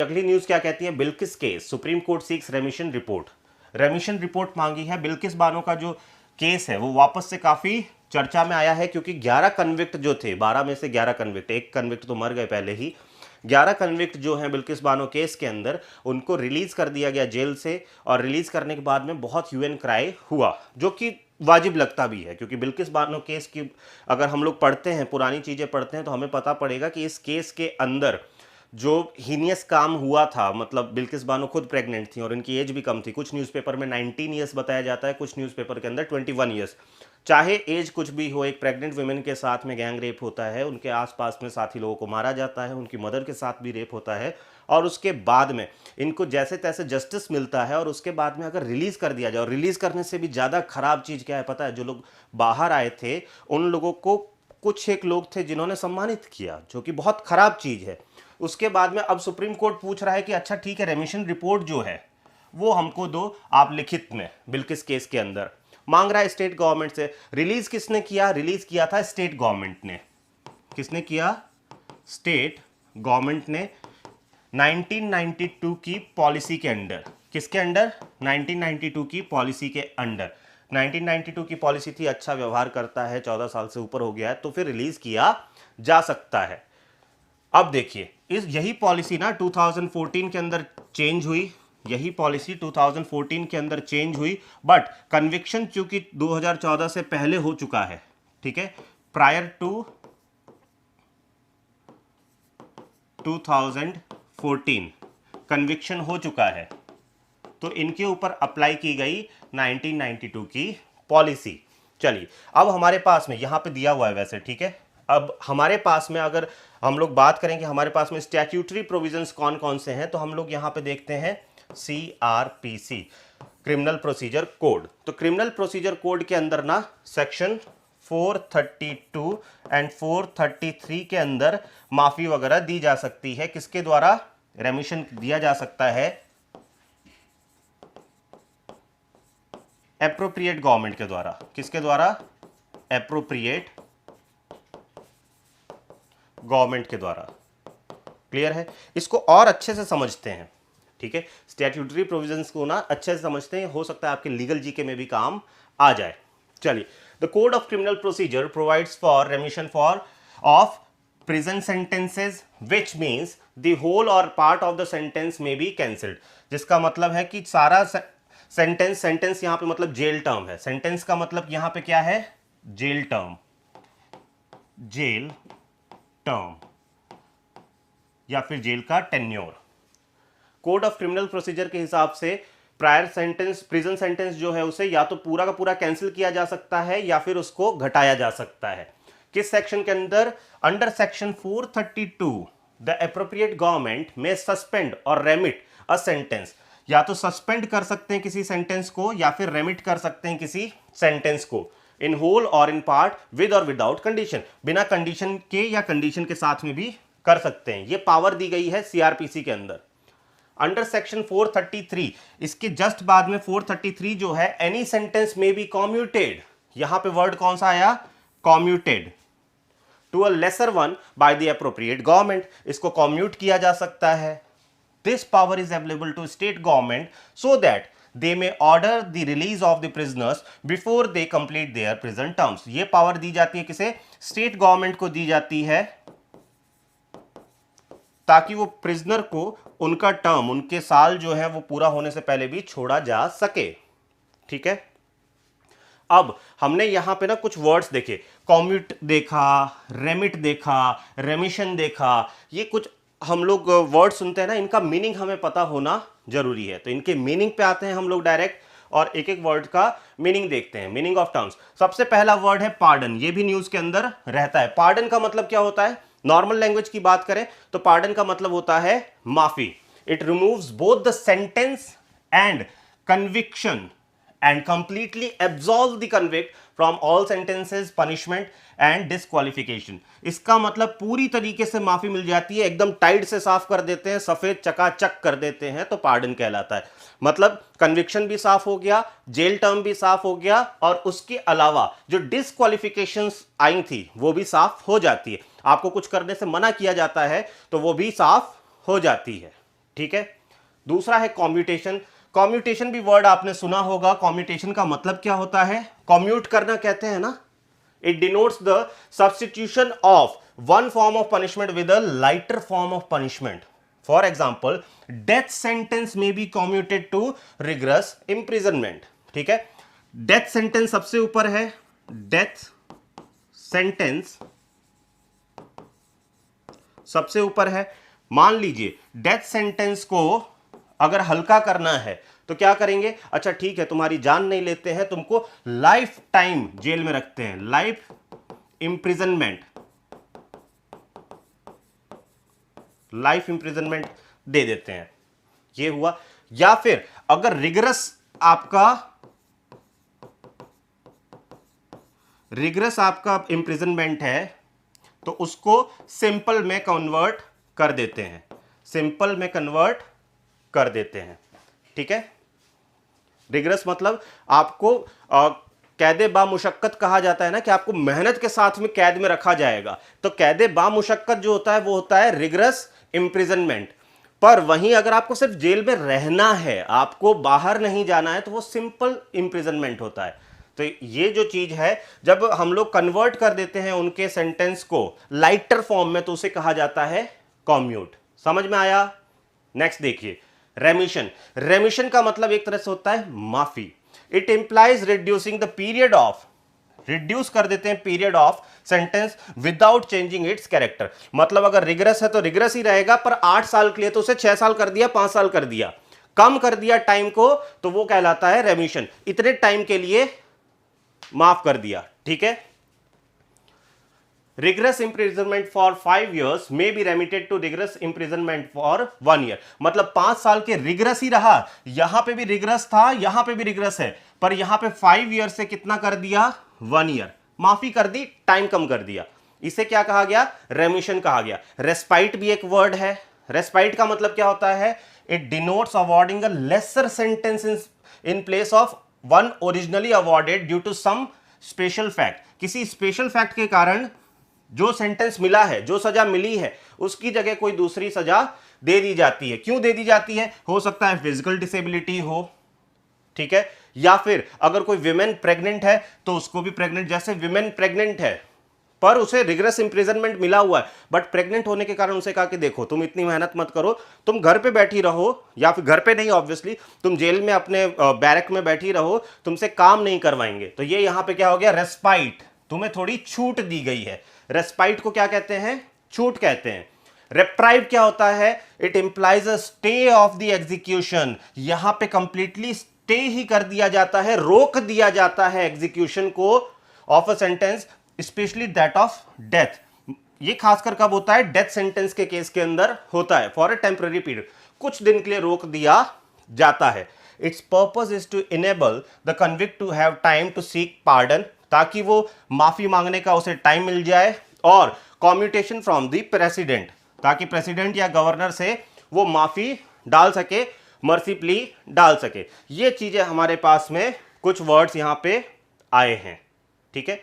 अगली न्यूज क्या कहती है, Bilkis case Supreme Court seeks remission report. Remission report मांगी है। बिल्किस बानो का जो केस है वो वापस से काफी चर्चा में आया है, क्योंकि 11 कन्विक्ट जो थे, 12 में से 11 कन्विक्ट, एक कन्विक्ट तो मर गए पहले ही, 11 कन्विक्ट जो हैं बिल्किस बानो केस के अंदर, उनको रिलीज कर दिया गया जेल से। और रिलीज करने के बाद में बहुत ह्यू एंड क्राई हुआ, जो कि वाजिब लगता भी है, क्योंकि बिल्किस बानो केस की अगर हम लोग पढ़ते हैं, पुरानी चीज़ें पढ़ते हैं, तो हमें पता पड़ेगा कि इस केस के अंदर जो हीनियस काम हुआ था, मतलब बिल्किस बानो खुद प्रेग्नेंट थी और इनकी एज भी कम थी। कुछ न्यूज़पेपर में 19 ईयर्स बताया जाता है, कुछ न्यूज़पेपर के अंदर 21 ईयर्स। चाहे एज कुछ भी हो, एक प्रेग्नेंट वुमेन के साथ में गैंग रेप होता है, उनके आसपास में साथी लोगों को मारा जाता है, उनकी मदर के साथ भी रेप होता है, और उसके बाद में इनको जैसे तैसे जस्टिस मिलता है, और उसके बाद में अगर रिलीज कर दिया जाए, और रिलीज करने से भी ज़्यादा खराब चीज़ क्या है पता है, जो लोग बाहर आए थे उन लोगों को कुछ एक लोग थे जिन्होंने सम्मानित किया, जो कि बहुत खराब चीज़ है। उसके बाद में अब सुप्रीम कोर्ट पूछ रहा है कि अच्छा ठीक है, रेमिशन रिपोर्ट जो है वो हमको दो आप लिखित में। बिल्किस केस के अंदर मांग रहा है स्टेट गवर्नमेंट से। रिलीज किसने किया? रिलीज किया था स्टेट गवर्नमेंट ने। किसने किया? स्टेट गवर्नमेंट ने 1992 की पॉलिसी के अंडर। किसके अंडर? 1992 की पॉलिसी के अंडर। 1992 की पॉलिसी थी अच्छा व्यवहार करता है, 14 साल से ऊपर हो गया है तो फिर रिलीज किया जा सकता है। अब देखिए, यही पॉलिसी ना 2014 के अंदर चेंज हुई, यही पॉलिसी 2014 के अंदर चेंज हुई, बट कन्विक्शन चूंकि 2014 से पहले हो चुका है, ठीक है, प्रायर टू 2014 कन्विक्शन हो चुका है, तो इनके ऊपर अप्लाई की गई 1992 की पॉलिसी। चलिए, अब हमारे पास में यहां पे दिया हुआ है वैसे, ठीक है। अब हमारे पास में अगर हम लोग बात करें कि हमारे पास में स्टैट्यूटरी प्रोविजंस कौन कौन से हैं, तो हम लोग यहां पे देखते हैं CRPC, क्रिमिनल प्रोसीजर कोड। तो क्रिमिनल प्रोसीजर कोड के अंदर ना सेक्शन 432 एंड 433 के अंदर माफी वगैरह दी जा सकती है। किसके द्वारा रेमिशन दिया जा सकता है? एप्रोप्रिएट गवर्नमेंट के द्वारा। किसके द्वारा? एप्रोप्रिएट गवर्नमेंट के द्वारा। क्लियर है? इसको और अच्छे से समझते हैं, ठीक है, स्टैट्यूटरी प्रोविजंस को ना अच्छे से समझते हैं, हो सकता है आपके लीगल जीके में भी काम आ जाए। चलिए, the code of criminal procedure provides for remission for of prison sentences which means the whole or part of the sentence में बी कैंसिल्ड। जिसका मतलब है कि सारा सेंटेंस यहां पे मतलब जेल टर्म है। सेंटेंस का मतलब यहां पे क्या है? जेल टर्म, जेल टर्म या फिर जेल का tenure. Code of criminal procedure के हिसाब से प्रायर सेंटेंस, प्रिजन सेंटेंस जो है उसे या तो पूरा का पूरा कैंसिल किया जा सकता है या फिर उसको घटाया जा सकता है। किस सेक्शन के अंदर? Under section 432 the appropriate government में सस्पेंड और रेमिट अ सेंटेंस। या तो सस्पेंड कर सकते हैं किसी सेंटेंस को या फिर रेमिट कर सकते हैं किसी सेंटेंस को, इन होल और इन पार्ट, विद और विदाउट कंडीशन। बिना कंडीशन के या कंडीशन के साथ में भी कर सकते हैं। ये पावर दी गई है CRPC के अंदर। अंडर सेक्शन 433, इसके जस्ट बाद में 433 जो है, एनी सेंटेंस में बी कॉम्यूटेड। यहां पे वर्ड कौन सा आया? Commuted to a lesser one by the appropriate government. इसको कॉम्यूट किया जा सकता है। This power is available to state government so that they may order the release of the prisoners before they complete their prison terms। ये power दी जाती है किसे? State government को दी जाती है, ताकि वो प्रिजनर को उनका टर्म, उनके साल जो है वो पूरा होने से पहले भी छोड़ा जा सके। ठीक है, अब हमने यहां पे ना कुछ वर्ड्स देखे, कॉम्यूट देखा, रेमिट देखा, रेमिशन देखा। ये कुछ हम लोग वर्ड सुनते हैं ना, इनका मीनिंग हमें पता होना जरूरी है। तो इनके मीनिंग पे आते हैं हम लोग डायरेक्ट, और एक एक वर्ड का मीनिंग देखते हैं, मीनिंग ऑफ टर्म्स। सबसे पहला वर्ड है पार्डन। ये भी न्यूज के अंदर रहता है। पार्डन का मतलब क्या होता है? नॉर्मल लैंग्वेज की बात करें तो पार्डन का मतलब होता है माफी। It removes both the sentence and conviction and completely absolve the convict from all sentences, punishment and disqualification। इसका मतलब पूरी तरीके से माफी मिल जाती है, एकदम टाइट से साफ कर देते हैं, सफेद चकाचक कर देते हैं, तो पार्डन कहलाता है। मतलब कन्विक्शन भी साफ हो गया, जेल टर्म भी साफ हो गया, और उसके अलावा जो डिस्क्वालिफिकेशंस आई थी वो भी साफ हो जाती है। आपको कुछ करने से मना किया जाता है तो वो भी साफ हो जाती है। ठीक है। दूसरा है कॉम्यूटेशन। कॉम्यूटेशन भी वर्ड आपने सुना होगा। कॉम्यूटेशन का मतलब क्या होता है? कॉम्यूट करना कहते हैं ना। It denotes the substitution of one form of punishment with a lighter form of punishment. For example, death sentence में be commuted to rigorous imprisonment. ठीक है, डेथ सेंटेंस सबसे ऊपर है। डेथ सेंटेंस सबसे ऊपर है। मान लीजिए डेथ सेंटेंस को अगर हल्का करना है तो क्या करेंगे? अच्छा ठीक है, तुम्हारी जान नहीं लेते हैं, तुमको लाइफ टाइम जेल में रखते हैं, लाइफ इंप्रिजनमेंट, लाइफ इंप्रिजनमेंट दे देते हैं। ये हुआ। या फिर अगर रिगरस आपका इंप्रिजनमेंट है तो उसको सिंपल में कन्वर्ट कर देते हैं, सिंपल में कन्वर्ट कर देते हैं। ठीक है, रिगरस मतलब आपको कैदे बामुशक्कत कहा जाता है ना, कि आपको मेहनत के साथ में कैद में रखा जाएगा। तो कैदे बामुशक्कत जो होता है वो होता है रिगरस इंप्रिजनमेंट। पर वहीं अगर आपको सिर्फ जेल में रहना है, आपको बाहर नहीं जाना है, तो वो सिंपल इंप्रिजनमेंट होता है। तो ये जो चीज है, जब हम लोग कन्वर्ट कर देते हैं उनके सेंटेंस को लाइटर फॉर्म में, तो उसे कहा जाता है कॉम्यूट। समझ में आया? नेक्स्ट देखिए, रेमिशन। रेमिशन का मतलब एक तरह से होता है माफी। It implies reducing the period of, reduce कर देते हैं period of sentence without changing it's character. मतलब अगर रिगरस है तो रिगरस ही रहेगा, पर 8 साल के लिए तो उसे 6 साल कर दिया, 5 साल कर दिया, कम कर दिया टाइम को, तो वो कहलाता है रेमिशन। इतने टाइम के लिए माफ कर दिया। ठीक है। rigorous imprisonment for 5 years may be remitted to rigorous imprisonment for 1 year। मतलब 5 साल के रिगरस ही रहा, यहां पे भी रिगरस था, यहां पे भी रिगरस है, पर यहां पे 5 ईयर से कितना कर दिया? 1 ईयर माफी कर दी, टाइम कम कर दिया। इसे क्या कहा गया? रेमिशन कहा गया। रेस्पाइट भी एक वर्ड है। रेस्पाइट का मतलब क्या होता है? It denotes awarding a lesser sentence in place of one originally awarded due to some special fact. किसी स्पेशल फैक्ट के कारण जो सेंटेंस मिला है, जो सजा मिली है, उसकी जगह कोई दूसरी सजा दे दी जाती है। क्यों दे दी जाती है? हो सकता है फिजिकल डिसेबिलिटी हो, ठीक है, या फिर अगर कोई विमेन प्रेग्नेंट है तो उसको भी प्रेग्नेंट, जैसे विमेन प्रेग्नेंट है पर उसे रिगरस इंप्रिजनमेंट मिला हुआ है, बट प्रेग्नेंट होने के कारण उसे कहा कि देखो तुम इतनी मेहनत मत करो, तुम घर पे बैठी रहो, या फिर घर पे नहीं ऑब्वियसली, तुम जेल में अपने बैरक में बैठी रहो, तुमसे काम नहीं करवाएंगे। तो ये यहां पे क्या हो गया? रेस्पाइट, तुम्हें थोड़ी छूट दी गई है। रेस्पाइट को क्या कहते हैं? छूट कहते हैं। रेप्राइव क्या होता है? It implies a stay of the execution. यहां पे कंप्लीटली स्टे ही कर दिया जाता है, रोक दिया जाता है एग्जीक्यूशन को of a sentence, specially that of death. ये खासकर कब होता है? डेथ सेंटेंस के केस के अंदर होता है। फॉर अ टेम्पररी पीरियड, कुछ दिन के लिए रोक दिया जाता है। Its purpose is to enable the convict to have time to seek pardon, ताकि वो माफी मांगने का उसे टाइम मिल जाए, और कॉम्यूटेशन फ्रॉम द प्रेसिडेंट, ताकि प्रेसिडेंट या गवर्नर से वो माफी डाल सके, मर्सी प्ली डाल सके। ये चीजें हमारे पास में कुछ वर्ड्स यहां पे आए हैं। ठीक है,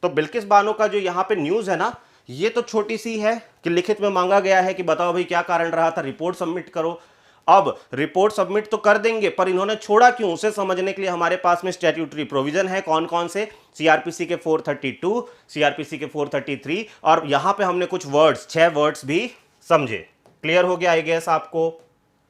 तो बिल्किस बानो का जो यहां पे न्यूज है ना, ये तो छोटी सी है कि लिखित में मांगा गया है कि बताओ भाई क्या कारण रहा था, रिपोर्ट सबमिट करो। अब रिपोर्ट सबमिट तो कर देंगे, पर इन्होंने छोड़ा क्यों, उसे समझने के लिए हमारे पास में स्टैट्यूटरी प्रोविजन है। कौन कौन से? सीआरपीसी के 432, सीआरपीसी के 433, और यहां पे हमने कुछ वर्ड्स, 6 वर्ड्स भी समझे। क्लियर हो गया आई गेस आपको?